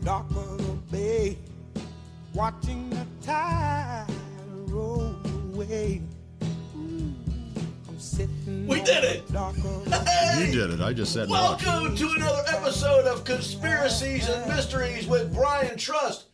dock of the bay, watching the tide roll away. I'm sitting We did it! You did it. I just said Welcome to another episode of Conspiracies and Mysteries with Brian Trust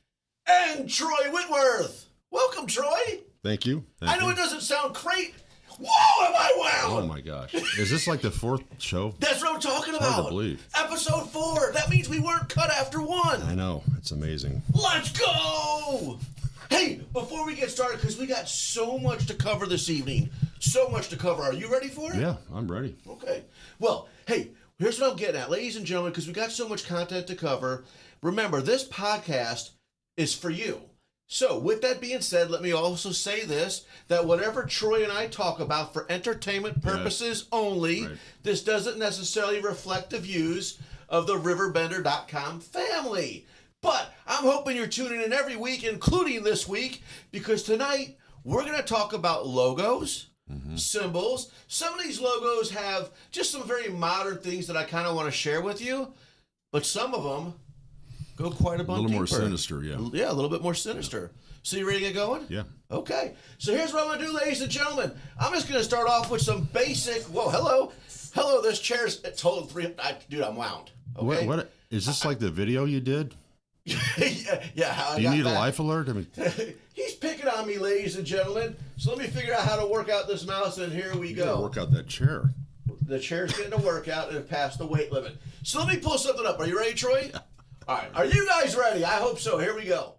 and Troy Whitworth. Welcome, Troy. Thank you. I know it doesn't sound great. Whoa, am I wound? Oh my gosh. Is this like the fourth show? That's what I'm talking about. Hard to believe. Episode 4. That means we weren't cut after 1. I know. It's amazing. Let's go! Hey, before we get started, because we got so much to cover this evening. So much to cover. Are you ready for it? Yeah, I'm ready. Okay. Well, hey, here's what I'm getting at. Ladies and gentlemen, because we got so much content to cover, remember, this podcast is for you. So, with that being said, let me also say this, that whatever Troy and I talk about for entertainment purposes only, this doesn't necessarily reflect the views of the RiverBender.com family. But I'm hoping you're tuning in every week, including this week, because tonight we're going to talk about logos, symbols. Some of these logos have just some very modern things that I kind of want to share with you, but some of them go quite a bunch A little more deeper. sinister, yeah. Yeah, a little bit more sinister. So you ready to get going? Yeah. Okay. So here's what I'm going to do, ladies and gentlemen. I'm just going to start off with some basic... Whoa, hello. Hello, this chair's... It's holding 3... Dude, I'm wound. Okay? What is this like the video you did? yeah. Do you need a life alert? I mean, He's picking on me, ladies and gentlemen. So let me figure out how to work out this mouse, and here we you gotta go. work out that chair. The chair's getting a workout and it passed the weight limit. So let me pull something up. Are you ready, Troy? All right. Are you guys ready? I hope so. Here we go.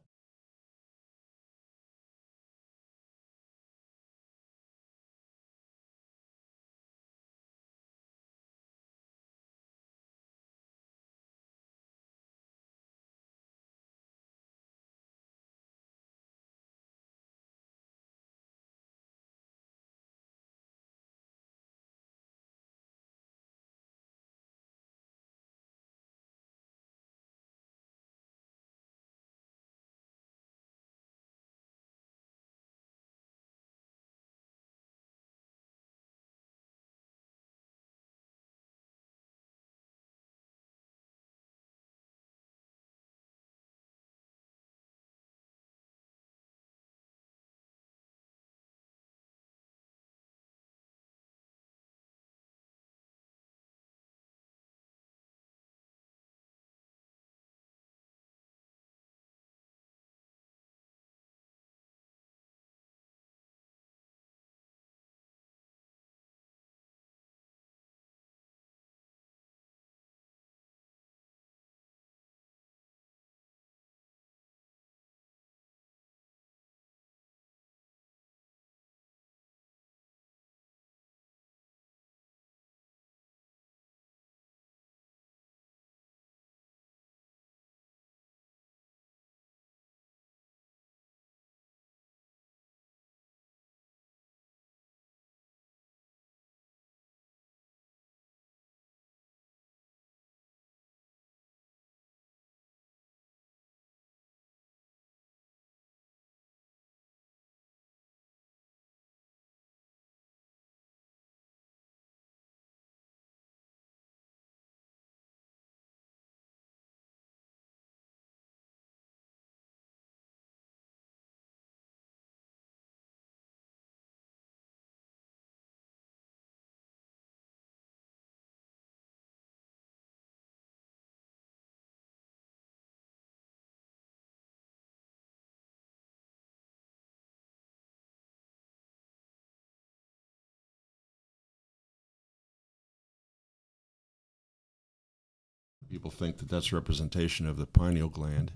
People think that that's representation of the pineal gland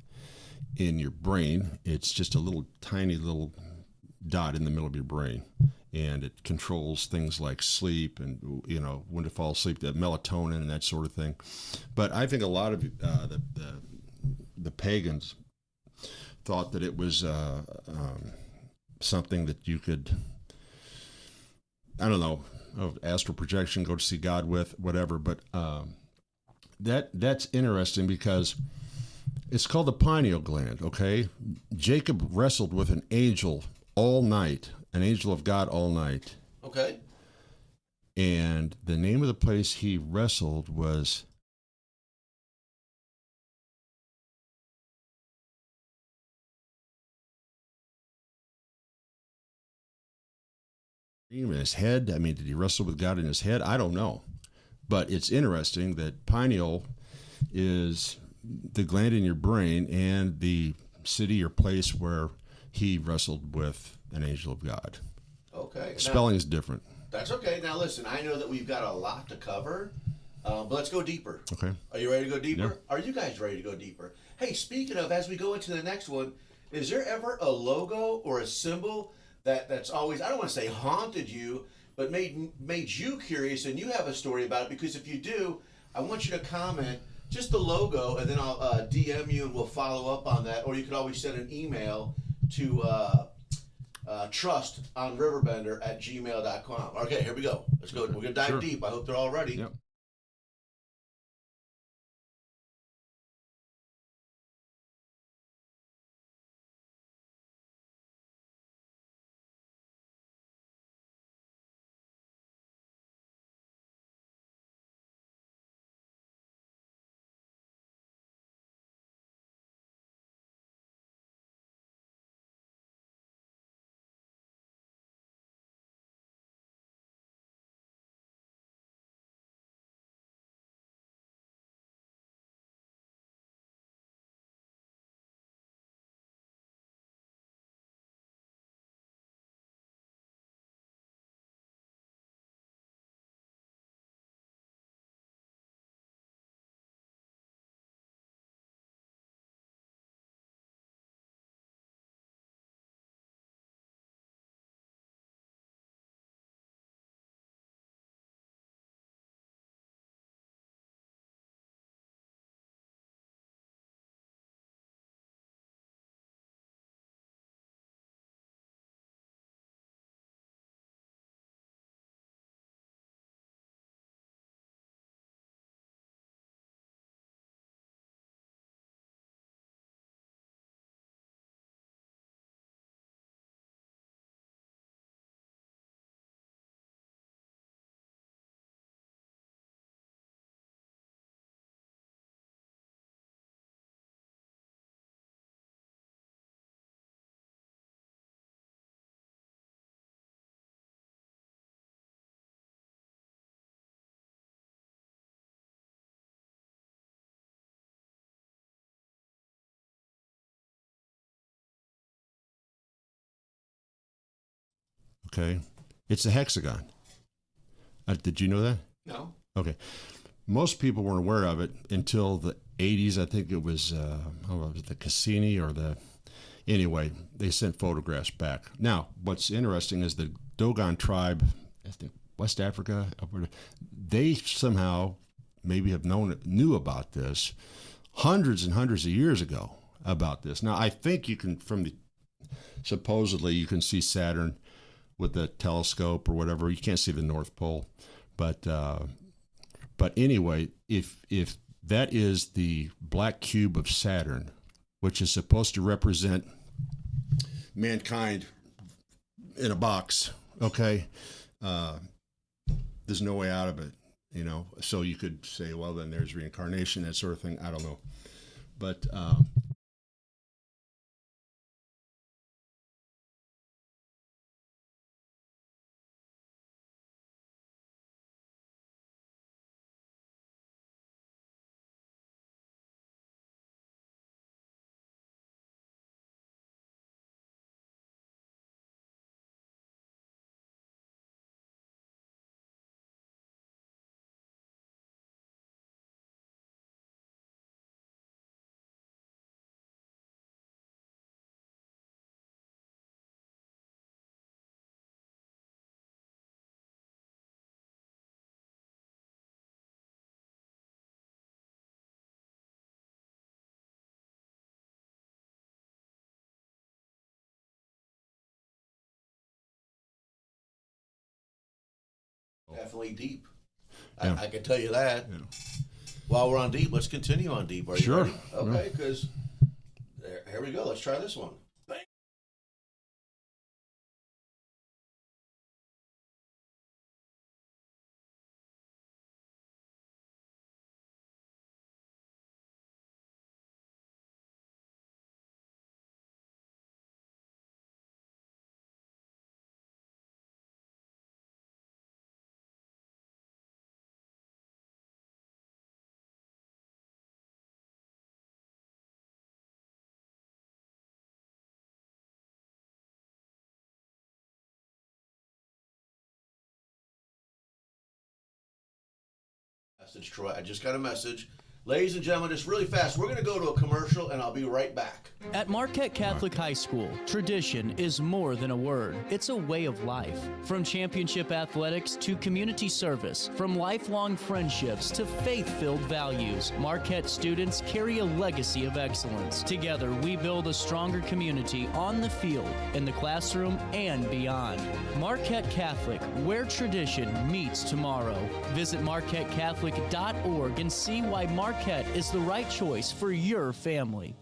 in your brain. It's just a little tiny little dot in the middle of your brain, and it controls things like sleep and when to fall asleep, the melatonin and that sort of thing. But I think a lot of the pagans thought that it was something that you could, I don't know, astral projection, go to see God with, whatever. But that's interesting because it's called the pineal gland, okay? Jacob wrestled with an angel all night, an angel of God all night. Okay. And the name of the place he wrestled was in his head? I mean, did he wrestle with God in his head? I don't know. But it's interesting that pineal is the gland in your brain and the city or place where he wrestled with an angel of God. Okay. Spelling is different. That's okay. Now, listen, I know that we've got a lot to cover, but let's go deeper. Okay. Are you ready to go deeper? Yeah. Are you guys ready to go deeper? Hey, speaking of, as we go into the next one, is there ever a logo or a symbol that's always, I don't want to say haunted you, but made you curious and you have a story about it? Because if you do, I want you to comment just the logo, and then I'll DM you and we'll follow up on that. Or you could always send an email to trust on RiverBender at gmail.com. Okay, here we go. Let's go. We're going to dive Sure. deep. I hope they're all ready. Yep. Okay. It's a hexagon. Did you know that? No. Okay. Most people weren't aware of it until the 80s. I think it was, was it the Cassini or the. Anyway, they sent photographs back. Now, what's interesting is the Dogon tribe, I think West Africa, they somehow maybe knew about this hundreds and hundreds of years ago about this. Now, I think you can, supposedly you can see Saturn with the telescope or whatever. You can't see the North Pole, but anyway, if that is the black cube of Saturn, which is supposed to represent mankind in a box, okay, there's no way out of it, So you could say, well, then there's reincarnation, that sort of thing. I don't know, but Definitely deep. Yeah. I can tell you that. Yeah. While we're on deep, let's continue on deep. Are you Sure. ready? Okay, because here we go. Let's try this one. Message, Troy. I just got a message. Ladies and gentlemen, just really fast, we're going to go to a commercial, and I'll be right back. At Marquette Catholic High School, tradition is more than a word. It's a way of life. From championship athletics to community service, from lifelong friendships to faith-filled values, Marquette students carry a legacy of excellence. Together, we build a stronger community on the field, in the classroom, and beyond. Marquette Catholic, where tradition meets tomorrow. Visit marquettecatholic.org and see why Marquette is the right choice for your family.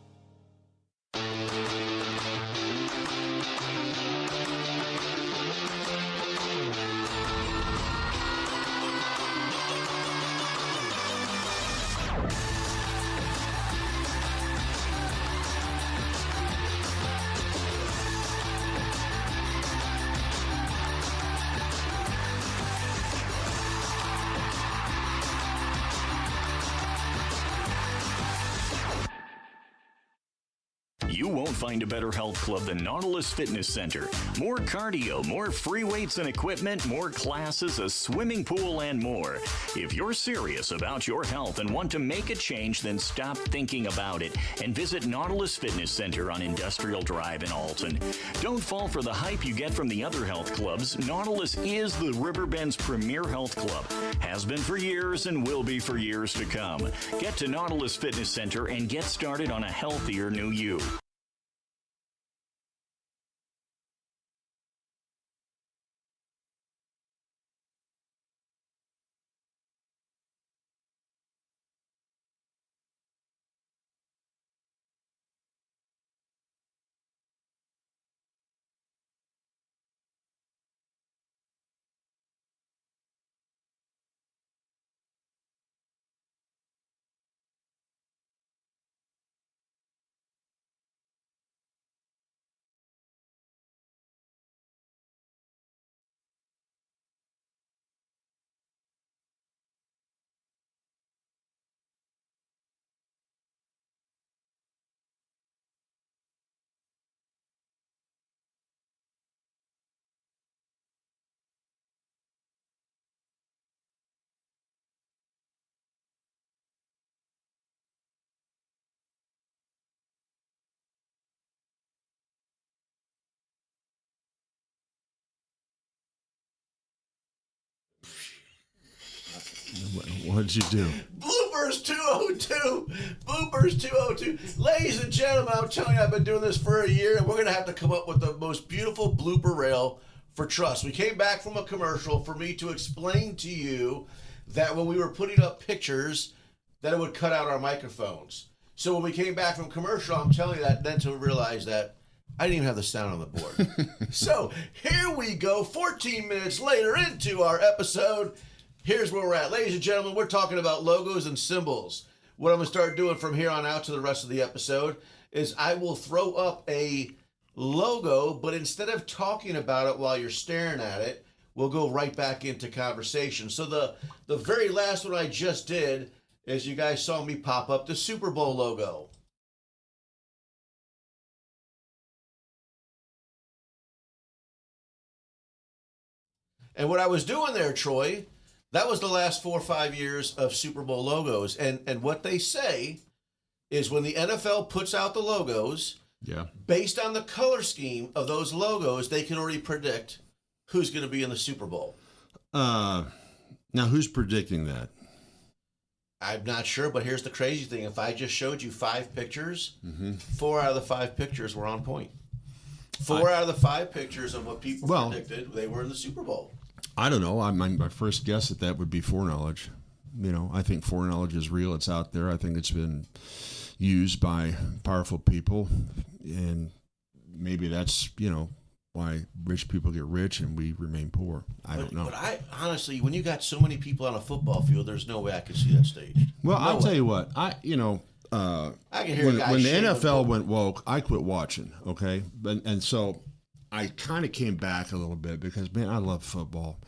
You won't find a better health club than Nautilus Fitness Center. More cardio, more free weights and equipment, more classes, a swimming pool, and more. If you're serious about your health and want to make a change, then stop thinking about it and visit Nautilus Fitness Center on Industrial Drive in Alton. Don't fall for the hype you get from the other health clubs. Nautilus is the Riverbend's premier health club. Has been for years and will be for years to come. Get to Nautilus Fitness Center and get started on a healthier new you. What did you do? Bloopers 202. Bloopers 202. Ladies and gentlemen, I'm telling you, I've been doing this for a year, and we're going to have to come up with the most beautiful blooper reel for Trust. We came back from a commercial for me to explain to you that when we were putting up pictures, that it would cut out our microphones. So when we came back from commercial, I'm telling you that then to realize that I didn't even have the sound on the board. So here we go, 14 minutes later into our episode. Here's where we're at. Ladies and gentlemen, we're talking about logos and symbols. What I'm going to start doing from here on out to the rest of the episode is I will throw up a logo, but instead of talking about it while you're staring at it, we'll go right back into conversation. So the very last one I just did is you guys saw me pop up the Super Bowl logo. And what I was doing there, Troy, that was the last 4 or 5 years of Super Bowl logos. And what they say is when the NFL puts out the logos, based on the color scheme of those logos, they can already predict who's going to be in the Super Bowl. Now, who's predicting that? I'm not sure, but here's the crazy thing. If I just showed you 5 pictures, 4 out of the 5 pictures were on point. 4 out of the 5 pictures of what people predicted, they were in the Super Bowl. I don't know. My first guess at that would be foreknowledge. You know, I think foreknowledge is real. It's out there. I think it's been used by powerful people, and maybe that's, you know, why rich people get rich and we remain poor. I don't know. But I honestly, when you got so many people on a football field, there's no way I could see that staged. Well, No I'll way. tell you what. I can hear when a guy the shaming NFL went woke, I quit watching. Okay, and so I kind of came back a little bit because, man, I love football.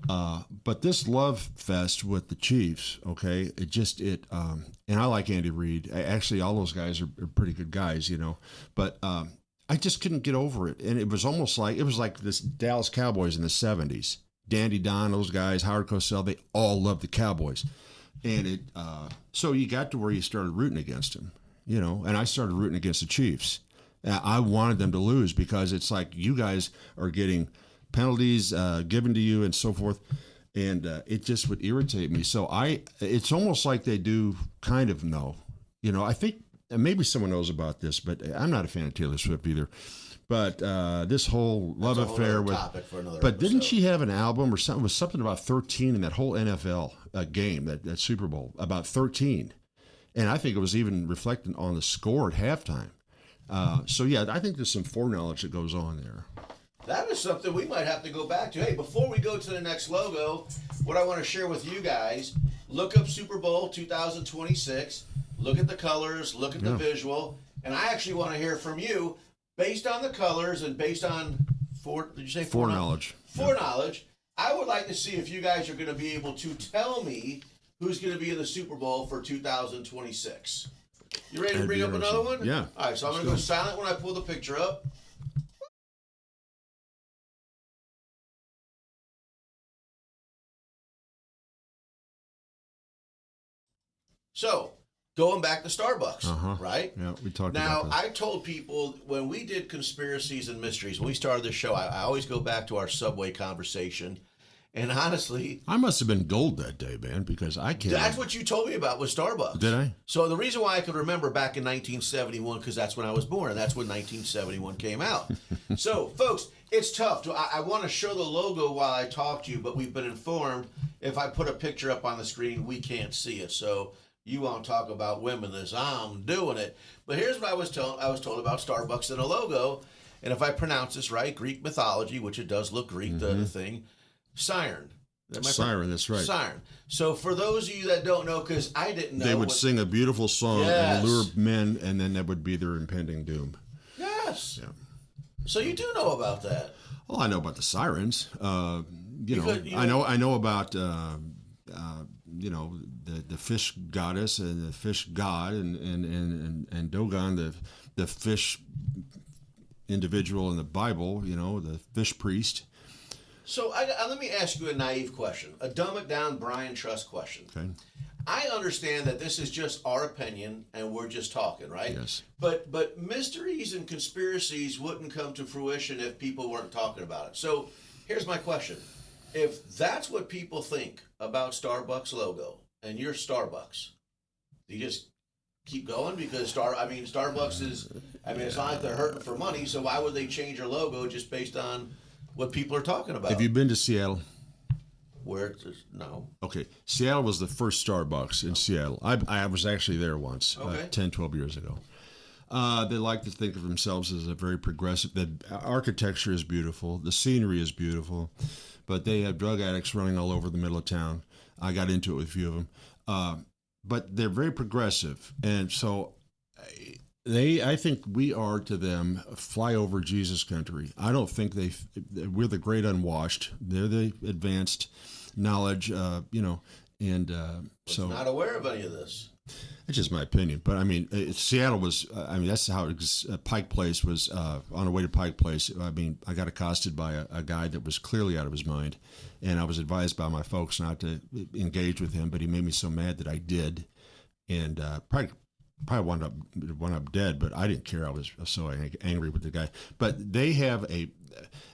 But this love fest with the Chiefs, okay, and I like Andy Reid. Actually, all those guys are pretty good guys, you know. But I just couldn't get over it, and it was like this Dallas Cowboys in the '70s. Dandy Don, those guys, Howard Cosell, they all loved the Cowboys. And it, so you got to where you started rooting against him, you know, and I started rooting against the Chiefs. I wanted them to lose because it's like you guys are getting penalties given to you and so forth. And it just would irritate me. So it's almost like they do kind of know, you know, I think maybe someone knows about this, but I'm not a fan of Taylor Swift either. But this whole love affair with, but didn't she have an album or something? It was something about 13 in that whole NFL game, that Super Bowl, about 13, and I think it was even reflected on the score at halftime. So yeah, I think there's some foreknowledge that goes on there. That is something we might have to go back to. Hey, before we go to the next logo, what I want to share with you guys: look up Super Bowl 2026. Look at the colors. Look at the visual, and I actually want to hear from you. Based on the colors and based on foreknowledge, I would like to see if you guys are going to be able to tell me who's going to be in the Super Bowl for 2026. You ready to bring up another one? Yeah. All right, so I'm going to go silent when I pull the picture up. So, going back to Starbucks, right? Yeah, we talked now, about that. I told people when we did Conspiracies and Mysteries, when we started this show, I always go back to our Subway conversation. And honestly, I must have been gold that day, man, because I can't. That's what you told me about was Starbucks. Did I? So the reason why I could remember back in 1971, because that's when I was born, and that's when 1971 came out. So, folks, it's tough. I want to show the logo while I talk to you, but we've been informed if I put a picture up on the screen, we can't see it. So you won't talk about women this. I'm doing it. But here's what I was told. I was told about Starbucks and a logo. And if I pronounce this right, Greek mythology, which it does look Greek, the thing, Siren. Siren, that's right. Siren. So for those of you that don't know, because I didn't know. They would sing a beautiful song and lure men, and then that would be their impending doom. Yes. Yeah. So you do know about that. Well, I know about the sirens. I know about the fish goddess and the fish god and Dogon, the fish individual in the Bible. You know, the fish priest. So let me ask you a naive question, a dumb it down Brian Trust question. Okay. I understand that this is just our opinion and we're just talking, right? Yes. But mysteries and conspiracies wouldn't come to fruition if people weren't talking about it. So here's my question. If that's what people think about Starbucks logo and you're Starbucks, do you just keep going? Because Starbucks is, it's not like they're hurting for money, so why would they change their logo just based on what people are talking about? Have you been to Seattle? No. Okay. Seattle was the first Starbucks in Seattle. I was actually there once, 10, 12 years ago. They like to think of themselves as a very progressive. The architecture is beautiful. The scenery is beautiful. But they have drug addicts running all over the middle of town. I got into it with a few of them. But they're very progressive. And so I think we are to them flyover Jesus country. I don't think we're the great unwashed. They're the advanced knowledge, and so. Not aware of any of this. It's just my opinion, but Seattle was. That's how Pike Place was. On the way to Pike Place, I got accosted by a guy that was clearly out of his mind, and I was advised by my folks not to engage with him. But he made me so mad that I did, and probably wound up dead. But I didn't care. I was so angry with the guy. But they have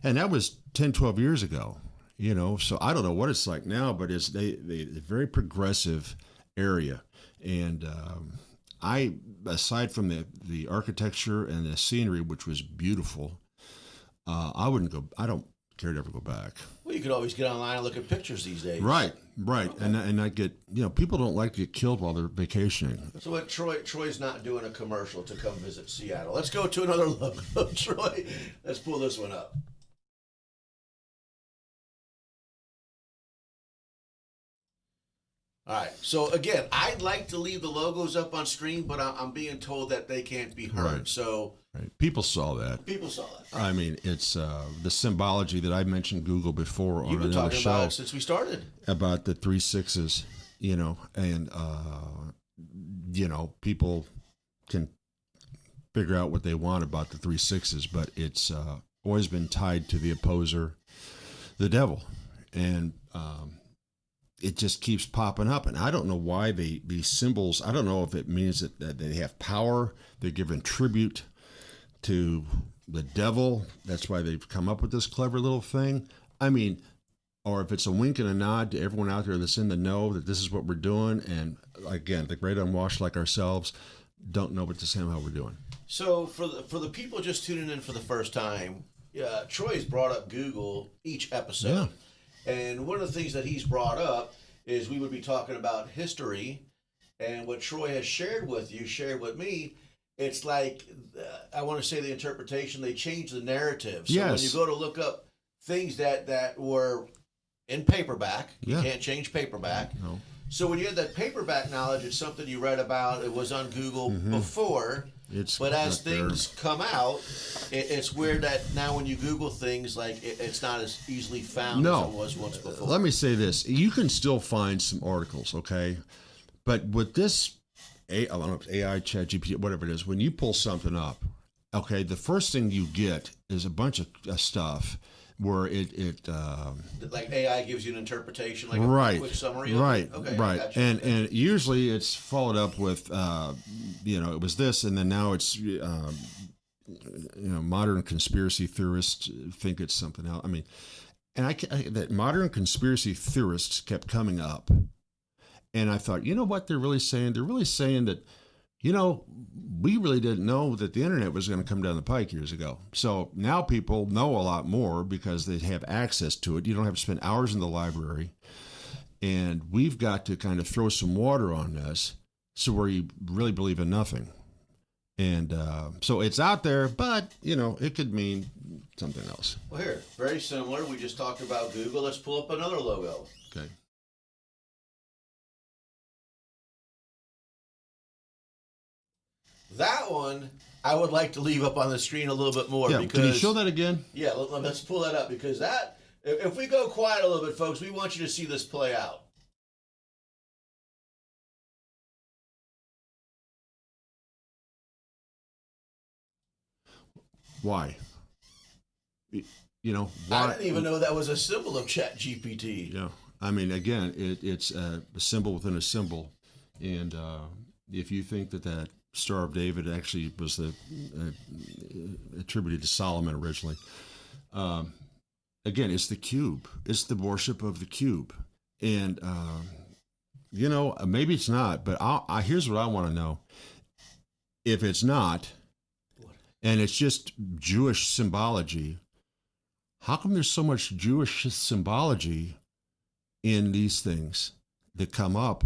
and that was 10, 12 years ago. So I don't know what it's like now, but it's a very progressive area. And aside from the architecture and the scenery, which was beautiful, I wouldn't go. I don't care to ever go back. Well, you could always get online and look at pictures these days. Right. Okay. And I get, people don't like to get killed while they're vacationing. So what Troy's not doing a commercial to come visit Seattle. Let's go to another logo, Troy. Let's pull this one up. All right. So again, I'd like to leave the logos up on screen, but I'm being told that they can't be heard. Right. So people saw that. It's the symbology that I mentioned Google before on another show. You've been talking about it since we started. About the 3 6s, and people can figure out what they want about the 3 6s, but it's always been tied to the opposer, the devil, and it just keeps popping up. And I don't know why these symbols, I don't know if it means that they have power, they're giving tribute to the devil. That's why they've come up with this clever little thing. I mean, or if it's a wink and a nod to everyone out there that's in the know that this is what we're doing. And again, the great unwashed like ourselves don't know what to say how we're doing. So for the people just tuning in for the first time, Troy's brought up Google each episode. Yeah. And one of the things that he's brought up is we would be talking about history, and what Troy has shared with me. It's like, I want to say the interpretation, they changed the narrative. So yes. When you go to look up things that were in paperback, you can't change paperback. No. So when you had that paperback knowledge, it's something you read about, it was on Google before. But as things come out, it's weird that now when you Google things, like it's not as easily found as it was once before. Let me say this. You can still find some articles, okay? But with this AI, ChatGPT, whatever it is, when you pull something up, okay, the first thing you get is a bunch of stuff where it like AI gives you an interpretation, like right, a quick summary. Right, okay, right, and usually it's followed up with it was this, and then now it's modern conspiracy theorists think it's something else. I mean, and that modern conspiracy theorists kept coming up, and I thought, you know what they're really saying? They're really saying that, we really didn't know that the internet was going to come down the pike years ago. So now people know a lot more because they have access to it. You don't have to spend hours in the library. And we've got to kind of throw some water on this so where you really believe in nothing. And so it's out there, but, it could mean something else. Well, here, very similar. We just talked about Google. Let's pull up another logo. Okay. That one, I would like to leave up on the screen a little bit more. Yeah, because, can you show that again? Yeah, let's pull that up, because that, if we go quiet a little bit, folks, we want you to see this play out. Why? Why? I didn't even know that was a symbol of ChatGPT. Yeah. I mean, again, it's a symbol within a symbol. And if you think that Star of David actually was attributed to Solomon originally. Again, it's the cube. It's the worship of the cube. And, maybe it's not, but here's what I want to know. If it's not, and it's just Jewish symbology, how come there's so much Jewish symbology in these things that come up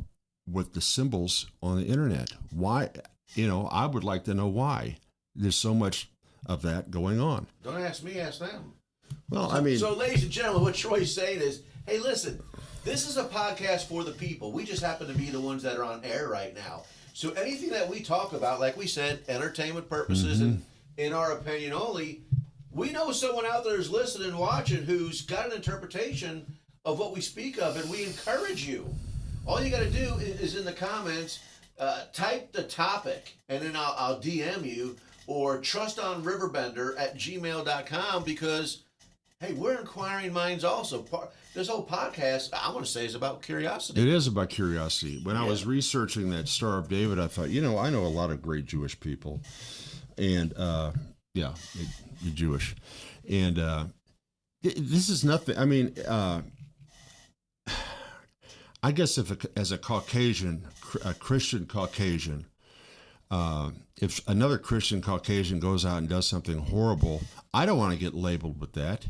with the symbols on the internet? Why? I would like to know why there's so much of that going on. Don't ask me, ask them. Well, So, ladies and gentlemen, what Troy's saying is, hey, listen, this is a podcast for the people. We just happen to be the ones that are on air right now. So anything that we talk about, like we said, entertainment purposes and in our opinion only, we know someone out there is listening and watching who's got an interpretation of what we speak of, and we encourage you. All you got to do is in the comments, type the topic, and then I'll DM you, or trustonriverbender@gmail.com, because, hey, we're inquiring minds also. This whole podcast, I want to say, is about curiosity. It is about curiosity. When I was researching that Star of David, I thought, I know a lot of great Jewish people. And, you're Jewish. And this is nothing. I mean, I guess as a Caucasian, a Christian Caucasian, if another Christian Caucasian goes out and does something horrible, I don't want to get labeled with that,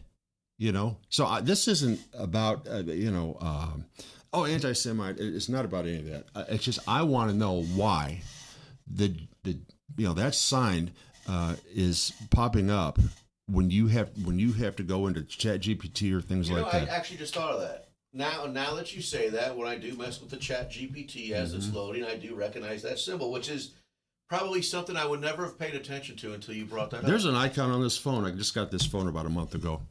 So this isn't about, anti-Semite. It's not about any of that. It's just I want to know why that sign is popping up when you have to go into ChatGPT or things like that. I actually just thought of that. Now that you say that, when I do mess with the ChatGPT as it's loading, I do recognize that symbol, which is probably something I would never have paid attention to until you brought that up. There's an icon on this phone. I just got this phone about a month ago.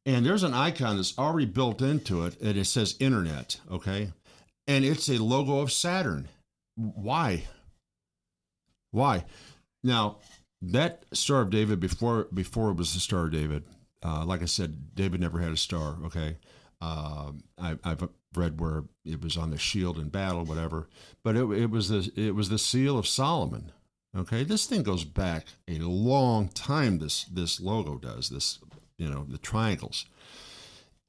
And there's an icon that's already built into it, and it says Internet, okay? And it's a logo of Saturn. Why? Now, that Star of David, before it was the Star of David, like I said, David never had a star, okay? I've read where it was on the shield in battle, whatever. But it was the seal of Solomon. Okay, this thing goes back a long time. This logo does this, the triangles,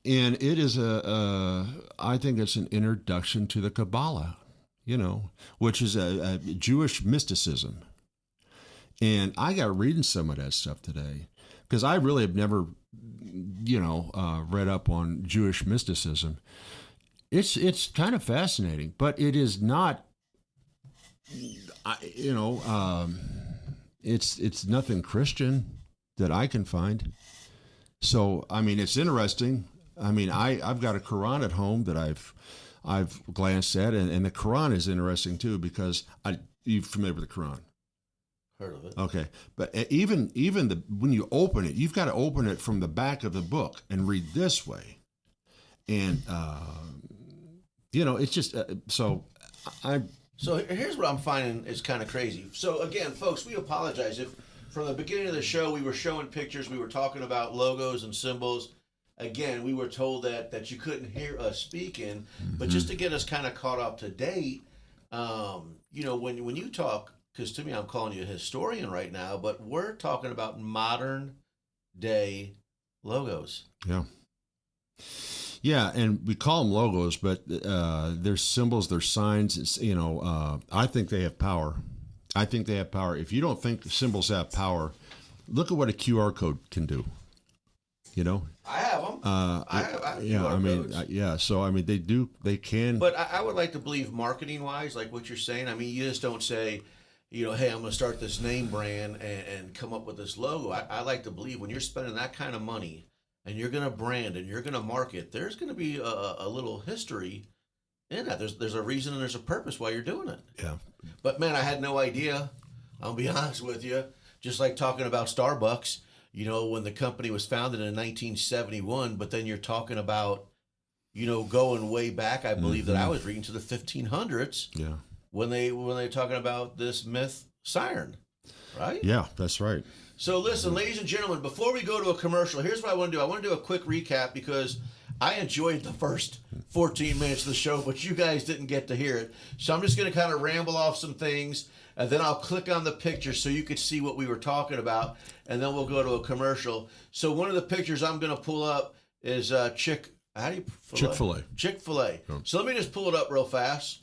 and it is I think it's an introduction to the Kabbalah, which is a Jewish mysticism. And I got reading some of that stuff today because I really have never, read up on Jewish mysticism. It's kind of fascinating, but it is not. It's nothing Christian that I can find. So, I mean, it's interesting. I mean, I've got a Quran at home that I've glanced at, and the Quran is interesting too because you're familiar with the Quran? Heard of it. Okay, but even when you open it, you've got to open it from the back of the book and read this way, and it's just So here's what I'm finding is kind of crazy. So again, folks, we apologize if from the beginning of the show we were showing pictures, we were talking about logos and symbols. Again, we were told that you couldn't hear us speaking, but just to get us kind of caught up to date, when you talk, because to me I'm calling you a historian right now, but we're talking about modern day logos. Yeah. Yeah, and we call them logos, but they're symbols, they're signs. It's, I think they have power. If you don't think symbols have power, look at what a QR code can do. I have them. I have QR codes. So they can. But I would like to believe marketing-wise, like what you're saying. I mean, you just don't say, hey, I'm going to start this name brand and come up with this logo. I like to believe when you're spending that kind of money, and you're going to brand and you're going to market, there's going to be a little history in that. There's a reason and there's a purpose why you're doing it. Yeah. But, man, I had no idea. I'll be honest with you. Just like talking about Starbucks, when the company was founded in 1971, but then you're talking about, going way back, I believe that I was reading to the 1500s. Yeah. When they're talking about this myth, Saturn, right? Yeah, that's right. So listen, ladies and gentlemen, before we go to a commercial, here's what I want to do. I want to do a quick recap because I enjoyed the first 14 minutes of the show, but you guys didn't get to hear it. So I'm just going to kind of ramble off some things, and then I'll click on the picture so you could see what we were talking about, and then we'll go to a commercial. So one of the pictures I'm going to pull up is Chick-fil-A. Chick-fil-A. So let me just pull it up real fast.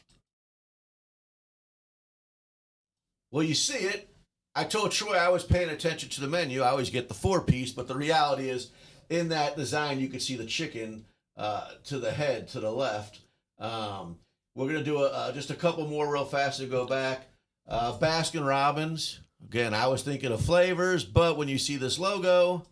Well, you see it. I told Troy I was paying attention to the menu. I always get the 4-piece, but the reality is in that design, you can see the chicken to the head, to the left. We're going to do just a couple more real fast to go back. Baskin Robbins. Again, I was thinking of flavors, but when you see this logo,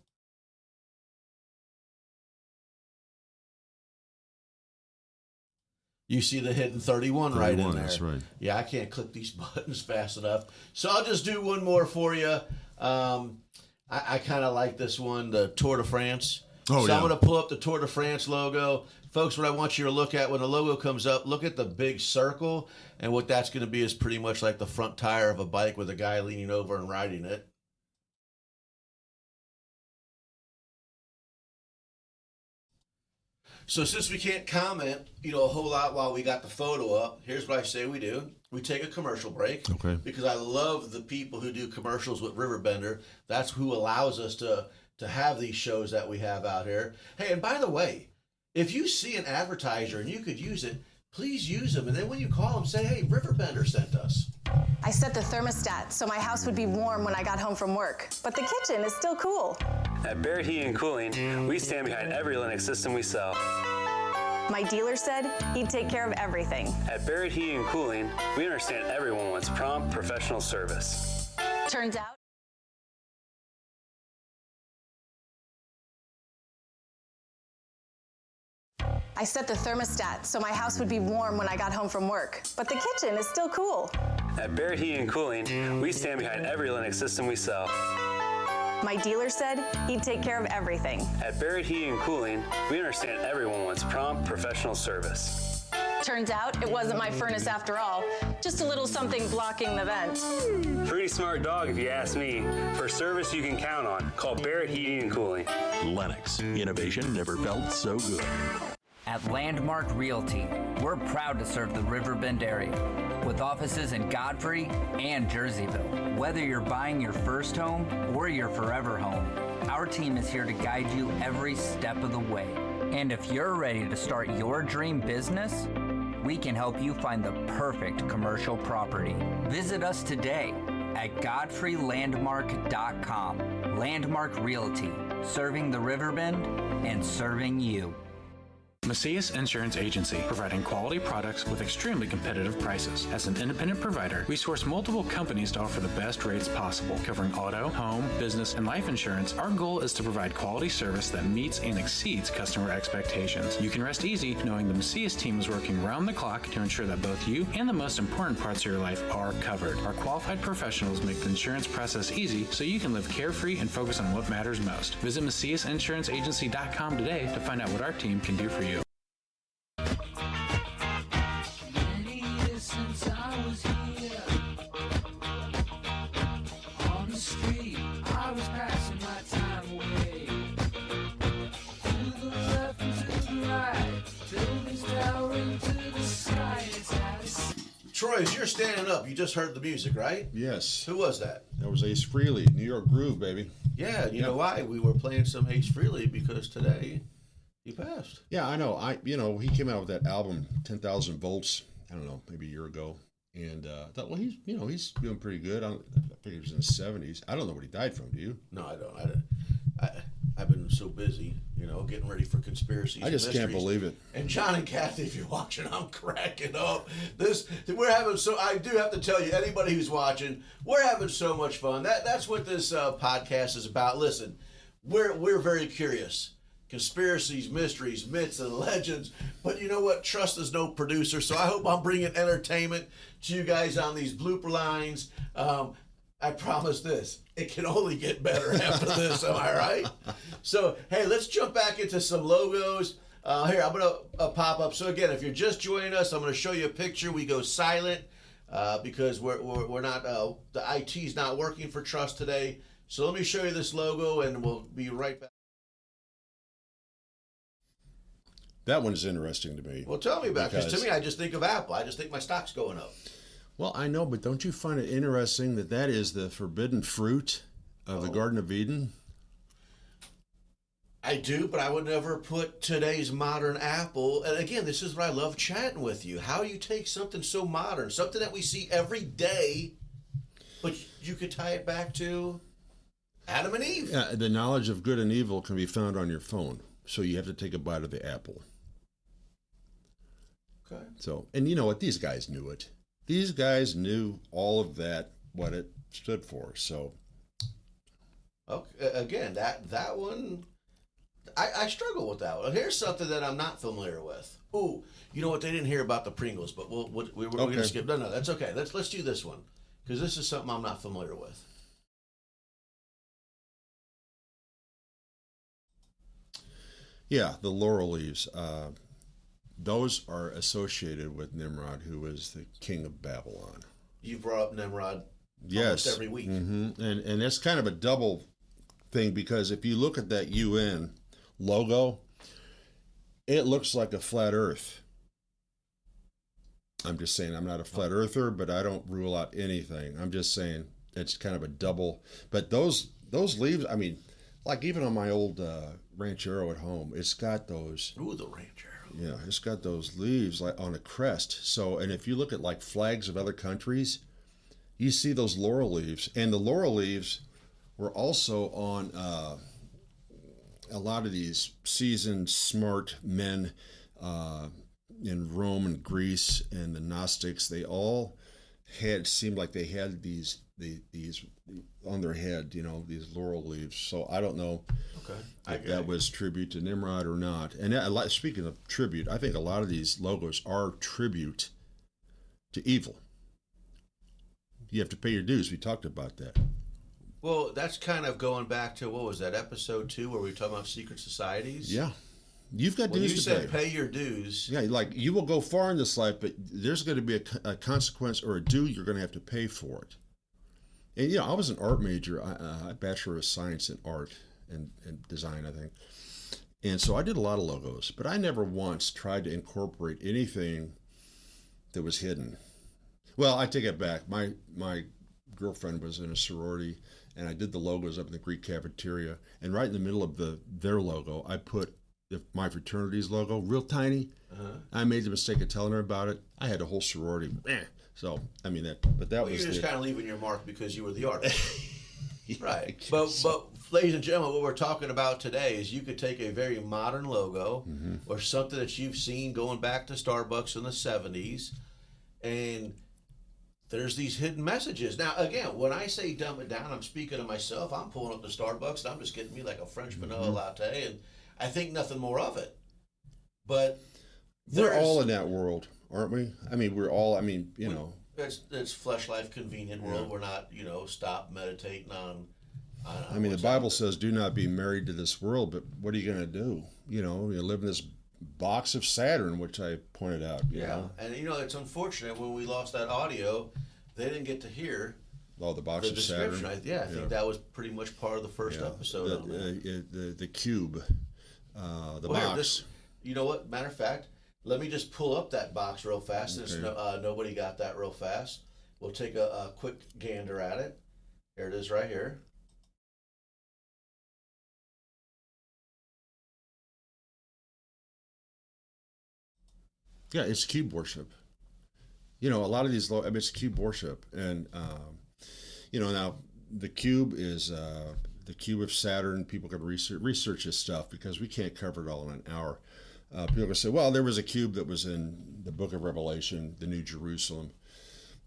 you see the hidden 31 right in there. That's right. Yeah, I can't click these buttons fast enough. So I'll just do one more for you. I kind of like this one, the Tour de France. I'm going to pull up the Tour de France logo. Folks, what I want you to look at when the logo comes up, look at the big circle. And what that's going to be is pretty much like the front tire of a bike with a guy leaning over and riding it. So since we can't comment, a whole lot while we got the photo up, here's what I say we do. We take a commercial break. Okay. Because I love the people who do commercials with RiverBender. That's who allows us to have these shows that we have out here. Hey, and by the way, if you see an advertiser and you could use it, please use them. And then when you call them, say, hey, RiverBender sent us. I set the thermostat so my house would be warm when I got home from work, but the kitchen is still cool. At Barrett Heating and Cooling, we stand behind every Linux system we sell. My dealer said he'd take care of everything. At Barrett Heating and Cooling, we understand everyone wants prompt, professional service. Turns out, I set the thermostat so my house would be warm when I got home from work, but the kitchen is still cool. At Barrett Heating and Cooling, we stand behind every Linux system we sell. My dealer said he'd take care of everything. At Barrett Heating and Cooling, we understand everyone wants prompt, professional service. Turns out it wasn't my furnace after all, just a little something blocking the vent. Pretty smart dog if you ask me. For service you can count on, call Barrett Heating and Cooling. Lennox. Innovation never felt so good. At Landmark Realty, we're proud to serve the Riverbend area with offices in Godfrey and Jerseyville. Whether you're buying your first home or your forever home, our team is here to guide you every step of the way. And if you're ready to start your dream business, we can help you find the perfect commercial property. Visit us today at godfreylandmark.com. Landmark Realty, serving the Riverbend and serving you. Macias Insurance Agency, providing quality products with extremely competitive prices. As an independent provider, we source multiple companies to offer the best rates possible, covering auto, home, business, and life insurance. Our goal is to provide quality service that meets and exceeds customer expectations. You can rest easy knowing the Macias team is working round the clock to ensure that both you and the most important parts of your life are covered. Our qualified professionals make the insurance process easy so you can live carefree and focus on what matters most. Visit MaciasInsuranceAgency.com today to find out what our team can do for you. Troy, as you're standing up, you just heard the music, right? Yes. Who was that? That was Ace Frehley, New York Groove, baby. Yeah, you know why? We were playing some Ace Frehley because today he passed. Yeah, I know. He came out with that album, 10,000 Volts, I don't know, maybe a year ago. And I thought, well, he's doing pretty good. I think he was in his 70s. I don't know what he died from, do you? No, I don't. I've been so busy, getting ready for Conspiracies I just and can't Mysteries. believe it. And John and Kathy, if you're watching, I'm cracking up. I do have to tell you, anybody who's watching, we're having so much fun. That's what this podcast is about. Listen, we're very curious. Conspiracies, mysteries, myths, and legends. But you know what? Trust is no producer, so I hope I'm bringing entertainment to you guys on these blooper lines. I promise this. It can only get better after this, am I right? So, hey, let's jump back into some logos. Here, I'm going to pop up. So, again, if you're just joining us, I'm going to show you a picture. We go silent because we're not, the IT's not working for Trust today. So let me show you this logo, and we'll be right back. That one's interesting to me. Well, tell me about it, because to me, I just think of Apple. I just think my stock's going up. Well, I know, but don't you find it interesting that is the forbidden fruit of the Garden of Eden? I do, but I would never put today's modern Apple. And again, this is what I love chatting with you. How you take something so modern, something that we see every day, but you could tie it back to Adam and Eve. Yeah, the knowledge of good and evil can be found on your phone, so you have to take a bite of the apple. Okay. So, and you know what? These guys knew it. These guys knew all of that, what it stood for. So, okay, again, that one, I struggle with that one. Here's something that I'm not familiar with. Ooh, you know what? They didn't hear about the Pringles, but we're going to skip. No, that's okay. Let's do this one, because this is something I'm not familiar with. Yeah, the laurel leaves. Those are associated with Nimrod, who was the king of Babylon. You brought up Nimrod almost every week. Mm-hmm. And that's kind of a double thing, because if you look at that UN logo, it looks like a flat earth. I'm just saying, I'm not a flat earther, but I don't rule out anything. I'm just saying it's kind of a double. But those leaves, I mean, like even on my old Ranchero at home, it's got those. Ooh, the Ranchero. Yeah, it's got those leaves like on a crest. So, and if you look at like flags of other countries, you see those laurel leaves. And the laurel leaves were also on a lot of these seasoned, smart men in Rome and Greece and the Gnostics. They all seemed like they had these on their head, these laurel leaves. So I don't know if that was tribute to Nimrod or not. And speaking of tribute, I think a lot of these logos are tribute to evil. You have to pay your dues. We talked about that. Well, that's kind of going back to, what was that, episode 2, where we were talking about secret societies? Yeah. You've got dues to pay. You said pay your dues. Yeah, like you will go far in this life, but there's going to be a consequence or a due you're going to have to pay for it. And, I was an art major, a Bachelor of Science in Art and Design, I think. And so I did a lot of logos, but I never once tried to incorporate anything that was hidden. Well, I take it back. My girlfriend was in a sorority, and I did the logos up in the Greek cafeteria. And right in the middle of their logo, I put my fraternity's logo, real tiny. I made the mistake of telling her about it. I had a whole sorority. So, I mean, but that well, was you're just kind of leaving your mark because you were the artist. Right. But ladies and gentlemen, what we're talking about today is you could take a very modern logo or something that you've seen going back to Starbucks in the 70s, and there's these hidden messages. Now, again, when I say dumb it down, I'm speaking of myself. I'm pulling up to Starbucks and I'm just getting me like a French vanilla latte, and I think nothing more of it. But we're all in that world, aren't we? I mean, we're all, you know. It's flesh life convenient world. We're not, stop meditating on the Bible says, do not be married to this world, but what are you going to do? You live in this box of Saturn, which I pointed out. You know? And it's unfortunate when we lost that audio, they didn't get to hear the box of Saturn. I think that was pretty much part of the first episode. The cube, the box. You know what? Matter of fact, let me just pull up that box real fast since nobody got that real fast. We'll take a quick gander at it. Here it is right here. Yeah, it's cube worship. A lot of these, it's cube worship. And, now the cube is the cube of Saturn. People can research this stuff because we can't cover it all in an hour. People can say, well, there was a cube that was in the book of Revelation, the New Jerusalem.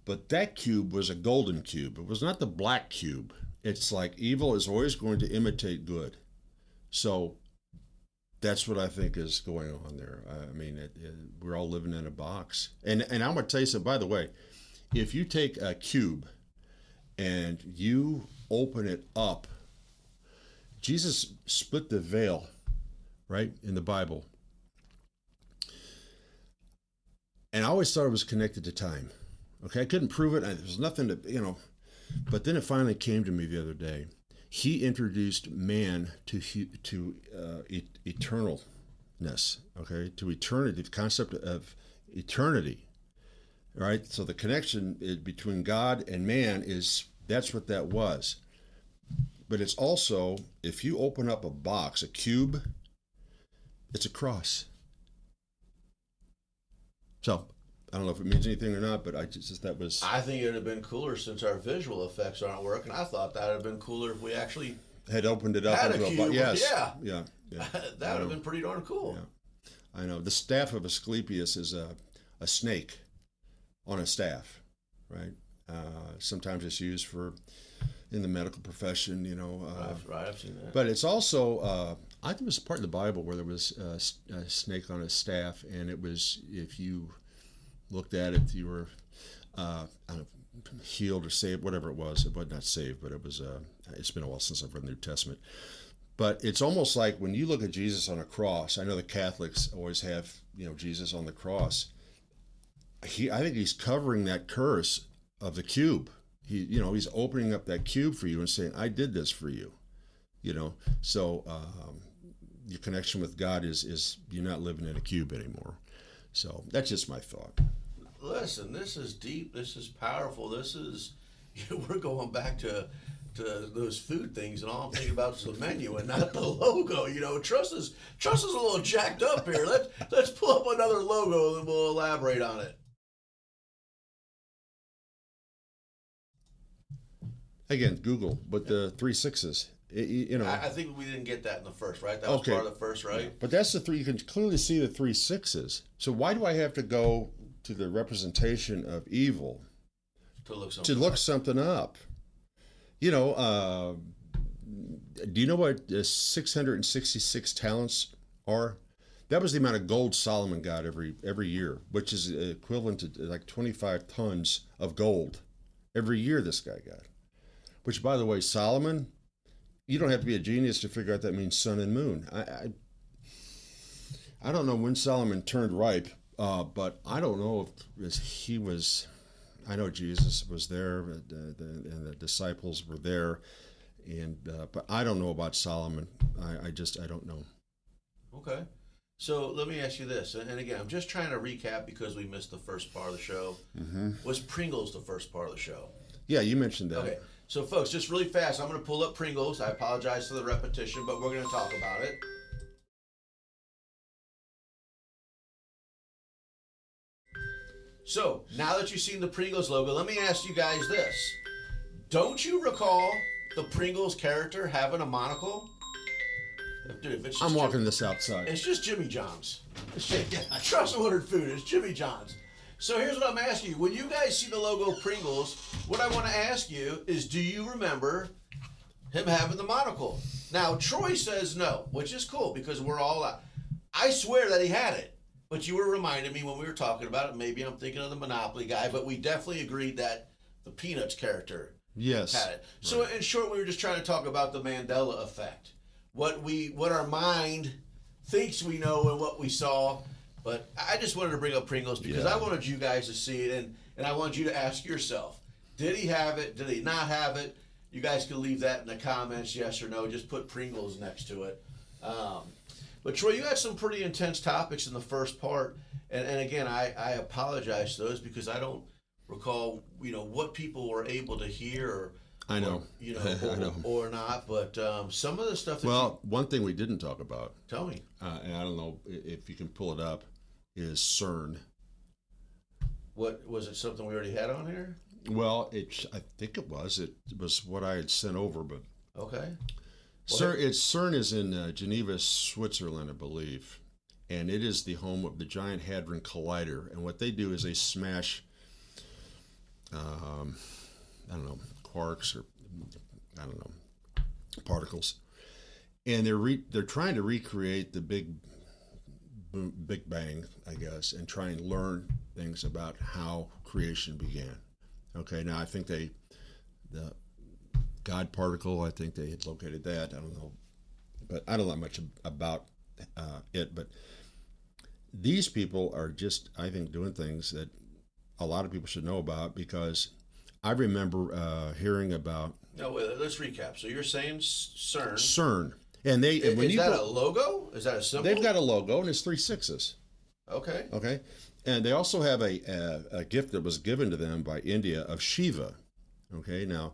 But that cube was a golden cube. It was not the black cube. It's like evil is always going to imitate good. So that's what I think is going on there. I mean, we're all living in a box. And I'm going to tell you something, by the way, if you take a cube and you open it up, Jesus split the veil, right, in the Bible. And I always thought it was connected to time. Okay, I couldn't prove it. There was nothing to, but then it finally came to me the other day. He introduced man to eternalness, okay, to eternity, the concept of eternity, right? So the connection between God and man that's what that was. But it's also, if you open up a box, a cube, it's a cross. So I don't know if it means anything or not, but I think it would have been cooler since our visual effects aren't working. I thought that would have been cooler if we actually had opened it up into a box. Yes. Yeah. That would have been pretty darn cool. Yeah. I know. The staff of Asclepius is a snake on a staff, right? Sometimes it's used in the medical profession, right, I've seen that. But it's also, I think it was part of the Bible where there was a snake on a staff, and it was, if you looked at it, you were healed or saved, whatever it was. It was not saved, but it was. It's been a while since I've read the New Testament. But it's almost like when you look at Jesus on a cross. I know the Catholics always have, Jesus on the cross. I think he's covering that curse of the cube. He's opening up that cube for you and saying, "I did this for you." So your connection with God is you're not living in a cube anymore. So that's just my thought. Listen, this is deep. This is powerful. This is, we're going back to those food things, and all I'm thinking about is the menu and not the logo. Trust is a little jacked up here. Let's pull up another logo and we'll elaborate on it. Again, Google, but the 3 6s. I think we didn't get that in the first, right? That was part of the first, right? Yeah. But that's the 3. You can clearly see the 3 6s. So why do I have to go to the representation of evil to look something up? Do you know what 666 talents are? That was the amount of gold Solomon got every year, which is equivalent to like 25 tons of gold every year this guy got. Which, by the way, Solomon, you don't have to be a genius to figure out that means sun and moon. I don't know when Solomon turned ripe, but I don't know if he was. I know Jesus was there, and the disciples were there, but I don't know about Solomon. I don't know. Okay. So let me ask you this, and again, I'm just trying to recap because we missed the first part of the show. Was Pringles the first part of the show? Yeah, you mentioned that. Okay. So, folks, just really fast, I'm going to pull up Pringles. I apologize for the repetition, but we're going to talk about it. So, now that you've seen the Pringles logo, let me ask you guys this. Don't you recall the Pringles character having a monocle? Dude, if it's just I'm walking this outside. It's just Jimmy John's. Trust and ordered food. It's Jimmy John's. So here's what I'm asking you. When you guys see the logo Pringles, what I want to ask you is, do you remember him having the monocle? Now, Troy says no, which is cool because we're all out. I swear that he had it, but you were reminding me when we were talking about it. Maybe I'm thinking of the Monopoly guy, but we definitely agreed that the Peanuts character had it. So in short, we were just trying to talk about the Mandela effect. What our mind thinks we know and what we saw. But I just wanted to bring up Pringles because I wanted you guys to see it, and I want you to ask yourself, did he have it? Did he not have it? You guys can leave that in the comments, yes or no. Just put Pringles next to it. But Troy, you had some pretty intense topics in the first part, and again, I apologize to those because I don't recall, what people were able to hear. I know. I know. Or not, but some of the stuff that one thing we didn't talk about. Tell me. And I don't know if you can pull it up, is CERN. What was it? Something we already had on here? Well, I think it was. It was what I had sent over, but okay. CERN is in Geneva, Switzerland, I believe, and it is the home of the Giant Hadron Collider. And what they do is they smash, quarks or particles, and they're trying to recreate the Big Bang, I guess, and try and learn things about how creation began. Okay, now I think the God particle, I think they had located that. I don't know, but I don't know much about it. But these people are just, I think, doing things that a lot of people should know about, because I remember hearing about. No, let's recap. So you're saying CERN. CERN. And is that a logo? Is that a symbol? They've got a logo, and it's 3 6s. Okay. Okay. And they also have a gift that was given to them by India of Shiva. Okay. Now,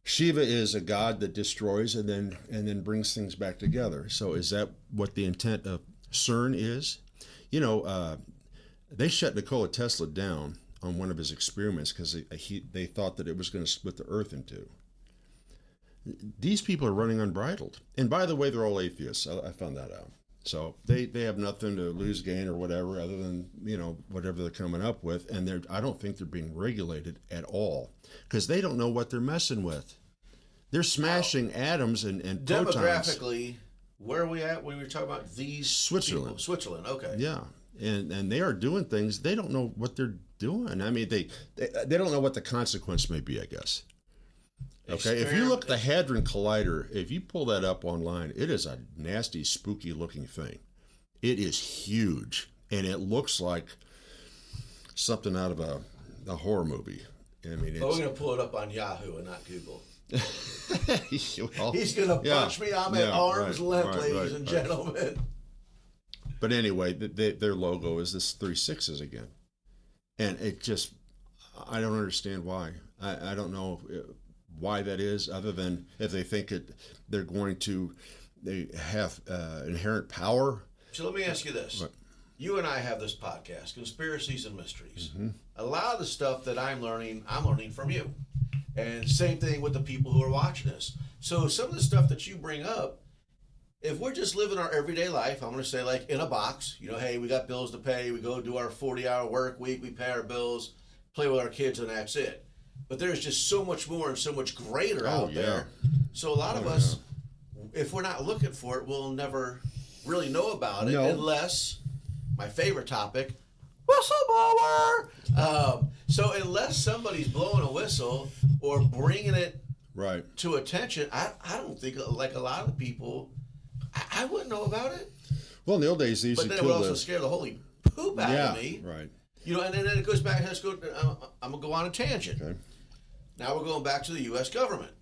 Shiva is a god that destroys and then brings things back together. So is that what the intent of CERN is? They shut Nikola Tesla down on one of his experiments because they thought that it was going to split the Earth in two. These people are running unbridled. And by the way, they're all atheists. I found that out. So they have nothing to lose, gain, or whatever other than, whatever they're coming up with. And I don't think they're being regulated at all because they don't know what they're messing with. They're smashing atoms and protons. Demographically, where are we at when we were talking about these Switzerland. people? Switzerland, okay. Yeah. And they are doing things. They don't know what they're doing. I mean, they don't know what the consequence may be, I guess. Okay, if you look at the Hadron Collider, if you pull that up online, it is a nasty, spooky-looking thing. It is huge, and it looks like something out of a horror movie. I mean, we're going to pull it up on Yahoo and not Google. Well, he's going to punch me. I'm at arm's length, ladies and gentlemen. But anyway, their logo is this 3 6s again, and it just, I don't understand why. I don't know why that is, other than if they think they have inherent power. So let me ask you this. What? You and I have this podcast, Conspiracies and Mysteries. Mm-hmm. A lot of the stuff that I'm learning from you. And same thing with the people who are watching this. So some of the stuff that you bring up, if we're just living our everyday life, I'm going to say like in a box, hey, we got bills to pay, we go do our 40-hour work week, we pay our bills, play with our kids, and that's it. But there's just so much more and so much greater out there. So a lot of us, if we're not looking for it, we'll never really know about it unless, my favorite topic, whistleblower. So unless somebody's blowing a whistle or bringing it to attention, I don't think, like a lot of people, I wouldn't know about it. Well, in the old days, they used to kill. But then it would also scare the holy poop out of me. Right. And then it goes back. I'm going to go on a tangent. Okay. Now we're going back to the U.S. government.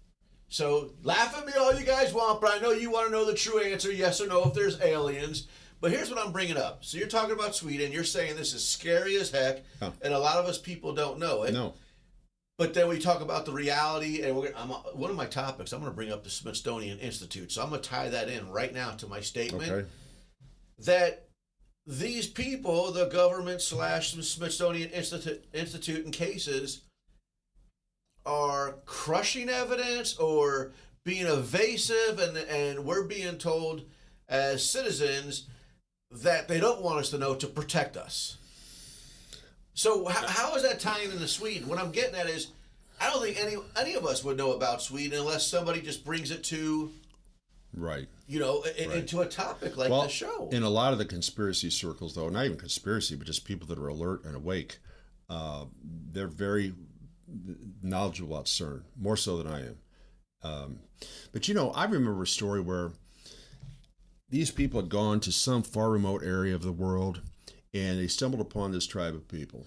So laugh at me all you guys want, but I know you want to know the true answer, yes or no, if there's aliens. But here's what I'm bringing up. So you're talking about Sweden. You're saying this is scary as heck, and a lot of us people don't know it. No. But then we talk about the reality, and one of my topics, I'm going to bring up the Smithsonian Institute. So I'm going to tie that in right now to my statement that these people, the government / Smithsonian Institute in cases, are crushing evidence or being evasive, and we're being told as citizens that they don't want us to know to protect us. So how is that tying into Sweden? What I'm getting at is, I don't think any of us would know about Sweden unless somebody just brings it to, into a topic like this show. In a lot of the conspiracy circles, though, not even conspiracy, but just people that are alert and awake, they're very knowledgeable about CERN, more so than I am. But I remember a story where these people had gone to some far remote area of the world, and they stumbled upon this tribe of people.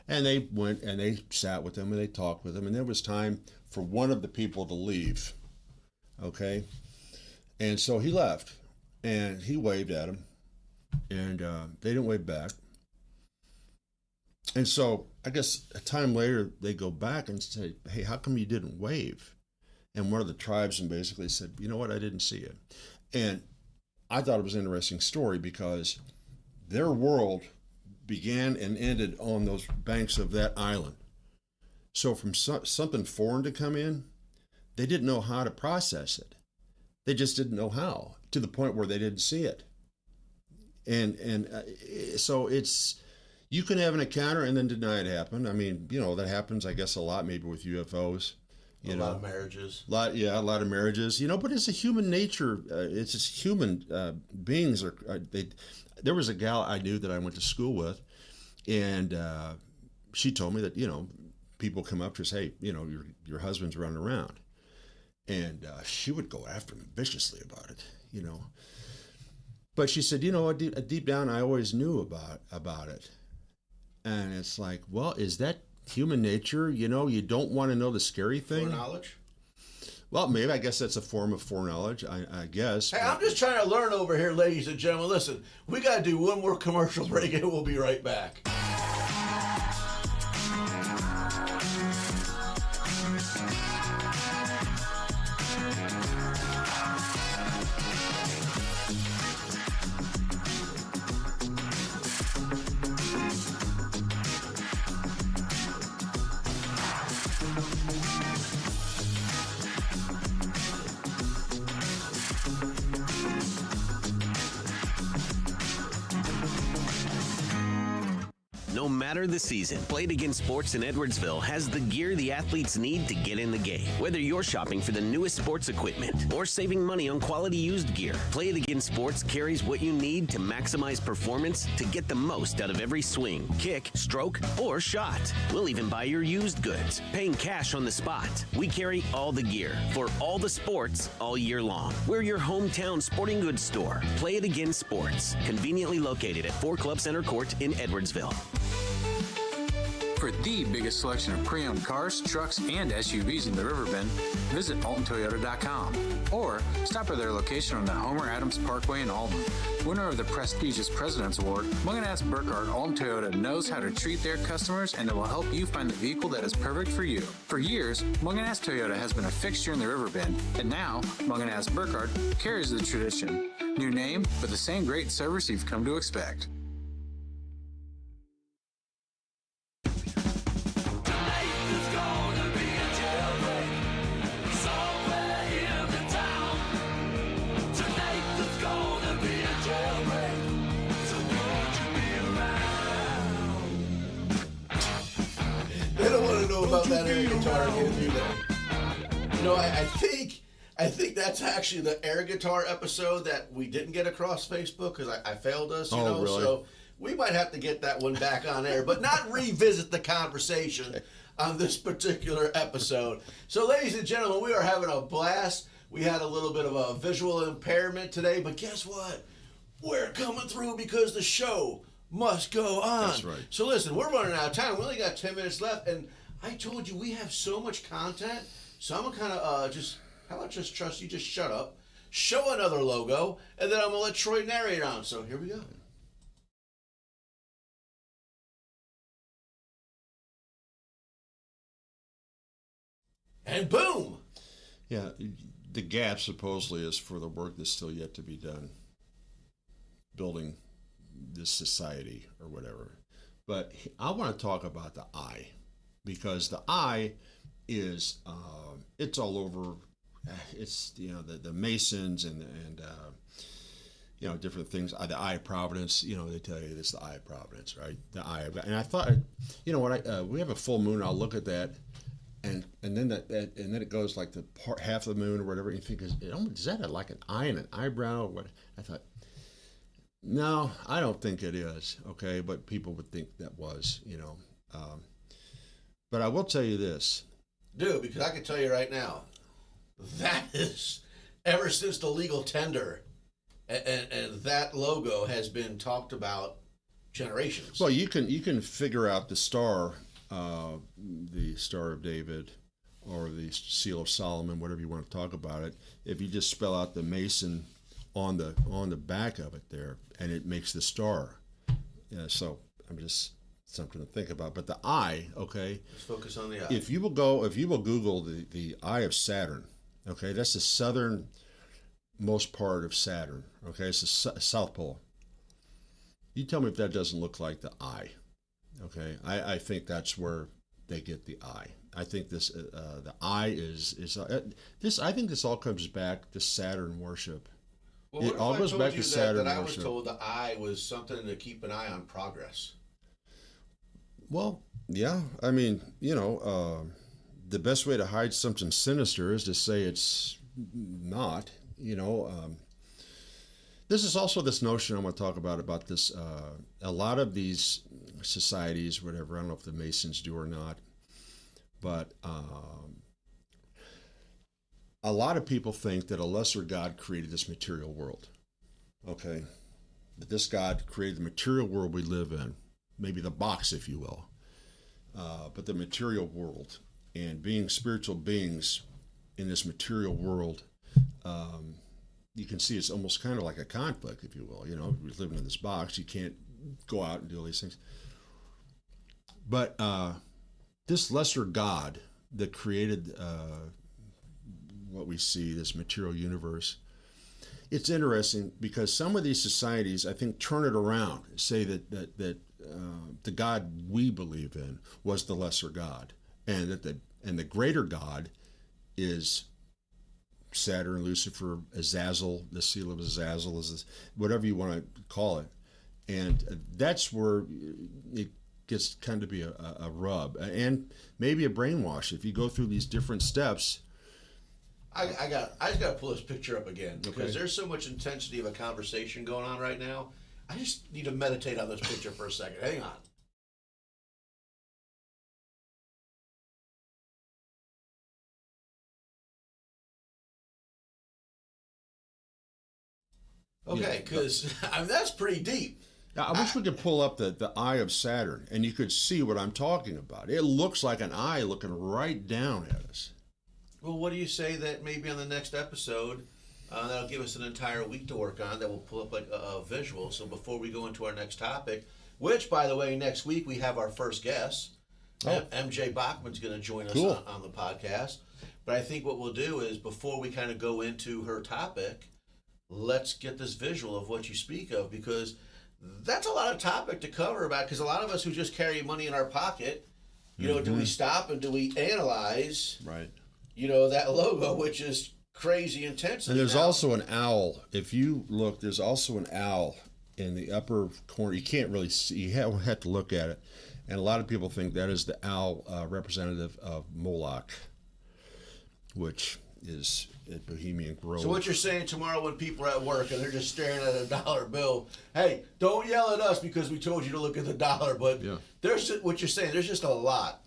And they went and they sat with them and they talked with them, and there was time for one of the people to leave. Okay? And so he left, and he waved at them, and they didn't wave back. And so I guess a time later they go back and say, hey, how come you didn't wave? And one of the tribesmen basically said, you know what, I didn't see it. And I thought it was an interesting story because their world began and ended on those banks of that island. So from something foreign to come in, they didn't know how to process it. They just didn't know how, to the point where they didn't see it. And so it's, you can have an encounter and then deny it happened. I mean, that happens, I guess, a lot, maybe with UFOs. A lot of marriages. A lot of marriages. But it's a human nature. It's just human beings are. There was a gal I knew that I went to school with, and she told me that people come up to us, hey, your husband's running around, and she would go after him viciously about it, But she said, deep down, I always knew about it, and it's like, well, is that human nature? You don't want to know the scary thing. Foreknowledge? Well, maybe, I guess that's a form of foreknowledge, I guess. Hey, I'm just trying to learn over here, ladies and gentlemen. Listen, we got to do one more commercial break and we'll be right back. No matter the season, Play It Again Sports in Edwardsville has the gear the athletes need to get in the game. Whether you're shopping for the newest sports equipment or saving money on quality used gear, Play It Again Sports carries what you need to maximize performance to get the most out of every swing, kick, stroke, or shot. We'll even buy your used goods, paying cash on the spot. We carry all the gear for all the sports all year long. We're your hometown sporting goods store. Play It Again Sports, conveniently located at 4 Club Center Court in Edwardsville. For the biggest selection of pre-owned cars, trucks, and SUVs in the Riverbend, visit AltonToyota.com or stop by their location on the Homer Adams Parkway in Alton. Winner of the prestigious President's Award, Munganast Burkhardt Alton Toyota knows how to treat their customers, and it will help you find the vehicle that is perfect for you. For years, Munganast Toyota has been a fixture in the Riverbend, and now Munganast Burkhardt carries the tradition. New name, but the same great service you've come to expect. About that air guitar again, do they? I think that's actually the air guitar episode that we didn't get across Facebook because I failed us, Really? So we might have to get that one back on air, but not revisit the conversation on this particular episode. So, ladies and gentlemen, we are having a blast. We had a little bit of a visual impairment today, but guess what? We're coming through because the show must go on. That's right. So listen, we're running out of time. We only got 10 minutes left, and I told you we have so much content, so I'm going to kind of just How about just Trust, you just shut up, show another logo, and then I'm going to let Troy narrate on. So here we go. And boom! Yeah, the gap supposedly is for the work that's still yet to be done, building this society or whatever. But I want to talk about the eye, because the eye is it's all over. It's the Masons and different things. The eye of Providence. They tell you it's the eye of Providence, right? The eye of, and I thought, when we have a full moon, I'll look at that. And then then it goes like the half of the moon or whatever. And you think, is that like an eye and an eyebrow or what? I thought, no, I don't think it is. Okay, but people would think that was, But I will tell you this, dude, because I can tell you right now, that is ever since the legal tender, and that logo has been talked about generations. Well, you can figure out the Star of David, or the Seal of Solomon, whatever you want to talk about it. If you just spell out the Mason on the back of it there, and it makes the star. Yeah, so I'm just something to think about. But the eye, okay. Let's focus on the eye. If you will Google the eye of Saturn, okay, that's the southernmost part of Saturn. Okay, it's the South Pole. You tell me if that doesn't look like the eye. Okay, I think that's where they get the eye. I think this the eye is this. I think this all comes back to Saturn worship. Well, it all goes back to Saturn that I worship. was told the eye was something to keep an eye on progress. Well, yeah. I mean, the best way to hide something sinister is to say it's not. This is also this notion I want to talk about this. A lot of these societies, whatever, I don't know if the Masons do or not, but a lot of people think that a lesser God created this material world. Okay? That this God created the material world we live in, maybe the box, if you will, but the material world. And being spiritual beings in this material world, you can see it's almost kind of like a conflict, if you will. We're living in this box. You can't go out and do all these things. But this lesser God that created what we see, this material universe, it's interesting because some of these societies, I think, turn it around, say that the God we believe in was the lesser God, and that the greater God is Saturn, Lucifer, Azazel, the seal of Azazel, is whatever you want to call it. And that's where it gets kind of be a rub and maybe a brainwash. If you go through these different steps. I just got to pull this picture up again because Okay. There's so much intensity of a conversation going on right now. I just need to meditate on this picture for a second. Hang on. Okay, because that's pretty deep. Now, I wish we could pull up the eye of Saturn, and you could see what I'm talking about. It looks like an eye looking right down at us. Well, what do you say that maybe on the next episode, that'll give us an entire week to work on, that will pull up like a visual. So before we go into our next topic, which, by the way, next week we have our first guest. MJ Bachman's going to join us on the podcast. But I think what we'll do is before we kind of go into her topic, let's get this visual of what you speak of, because that's a lot of topic to cover about, because a lot of us who just carry money in our pocket, do we stop and do we analyze that logo, which is crazy intensity. And there's also an owl. If you look, there's also an owl in the upper corner. You can't really see. You have to look at it. And a lot of people think that is the owl representative of Moloch, which is at Bohemian Grove. So what you're saying tomorrow when people are at work and they're just staring at a dollar bill, hey, don't yell at us because we told you to look at the dollar, but there's what you're saying, there's just a lot.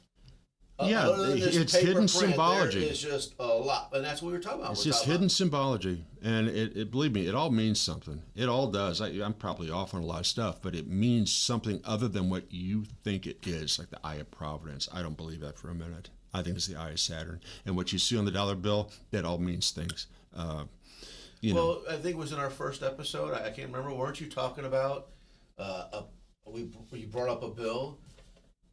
It's hidden symbology. It's just a lot, and that's what we were talking about. It's just hidden symbology, and it believe me, it all means something. It all does. I'm probably off on a lot of stuff, but it means something other than what you think it is, like the Eye of Providence. I don't believe that for a minute. I think it's the eye of Saturn. And what you see on the dollar bill, that all means things. You know. I think it was in our first episode. I can't remember. Weren't you talking about? We brought up a bill,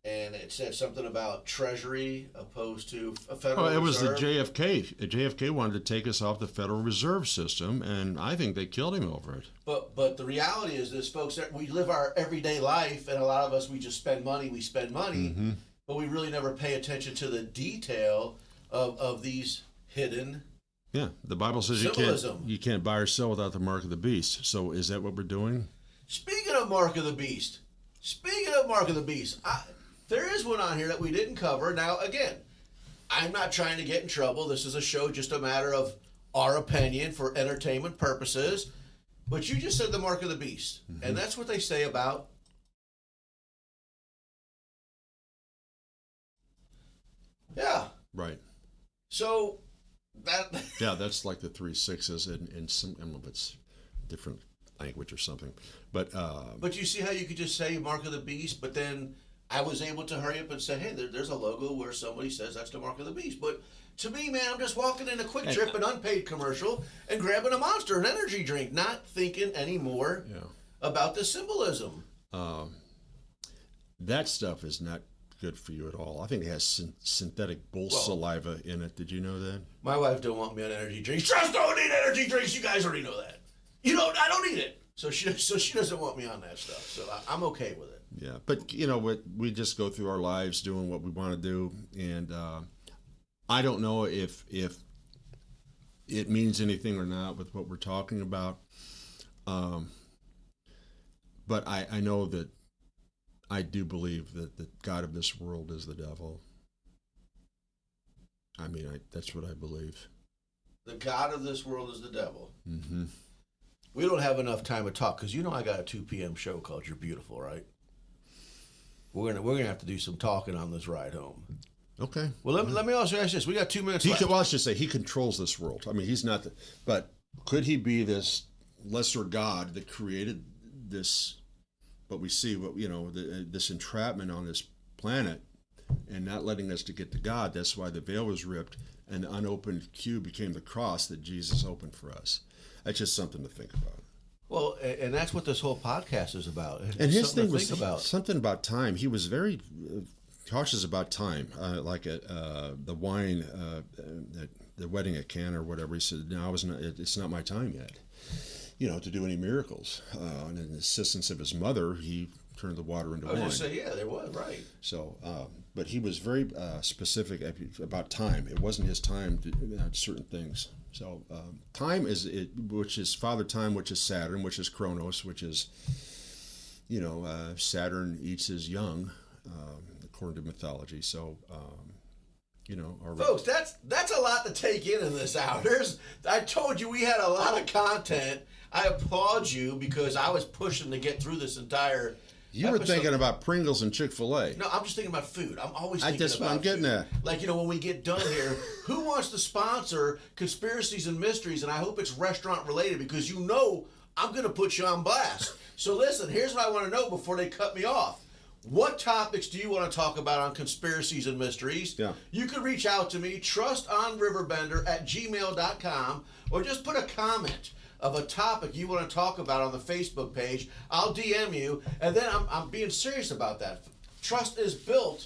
and it said something about Treasury opposed to a Federal Reserve. It was the JFK. JFK wanted to take us off the Federal Reserve System, and I think they killed him over it. But the reality is this, folks, that we live our everyday life, and a lot of us, we just spend money, Mm-hmm. but we really never pay attention to the detail of these hidden Yeah, the Bible says you can't buy or sell without the mark of the beast. So is that what we're doing? Speaking of mark of the beast, there is one on here that we didn't cover. Now, again, I'm not trying to get in trouble. This is a show just a matter of our opinion for entertainment purposes. But you just said the mark of the beast. Mm-hmm. And that's what they say about... Yeah. Right. So, that... Yeah, that's like the 3 6s in some... I don't know if it's different language or something. But you see how you could just say mark of the beast, but then I was able to hurry up and say, hey, there's a logo where somebody says that's the mark of the beast. But to me, man, I'm just walking in a Quick Trip, an unpaid commercial, and grabbing a Monster, an energy drink, not thinking anymore about the symbolism. That stuff is not good for you at all. I think it has synthetic bull saliva in it. Did you know that? My wife don't want me on energy drinks. Trust don't need energy drinks. You guys already know that. I don't need it. So she doesn't want me on that stuff. So I'm okay with it. Yeah, but we just go through our lives doing what we want to do, and I don't know if it means anything or not with what we're talking about. But I know that I do believe that the God of this world is the devil. I mean, that's what I believe. The God of this world is the devil. Mm-hmm. We don't have enough time to talk because I got a 2 p.m. show called You're Beautiful, right? We're gonna have to do some talking on this ride home. Okay. Well, let me also ask this: we got 2 minutes left. Let's just say he controls this world. I mean, he's not. But could he be this lesser God that created this? But we see this entrapment on this planet, and not letting us to get to God. That's why the veil was ripped, and the unopened cube became the cross that Jesus opened for us. That's just something to think about. Well, and that's what this whole podcast is about. And his thing was something about time. He was very cautious about time, like the wine, the wedding at Cana or whatever. He said, "No, it's not my time yet." To do any miracles. And in the assistance of his mother, he turned the water into wine. I was going to say, yeah, there was, right. So, but he was very specific about time. It wasn't his time to certain things. So, time which is Father Time, which is Saturn, which is Kronos, which is, Saturn eats his young, according to mythology. So, folks, that's a lot to take in this hour. I told you we had a lot of content. I applaud you because I was pushing to get through this entire You were thinking about Pringles and Chick-fil-A. No, I'm just thinking about food. I'm always thinking about food. I'm getting at. Like, when we get done here, who wants to sponsor Conspiracies and Mysteries? And I hope it's restaurant related because I'm going to put you on blast. So listen, here's what I want to know before they cut me off. What topics do you want to talk about on Conspiracies and Mysteries? Yeah. You can reach out to me, trustonriverbender@gmail.com, or just put a comment of a topic you want to talk about on the Facebook page. I'll DM you, and then I'm being serious about that. Trust is built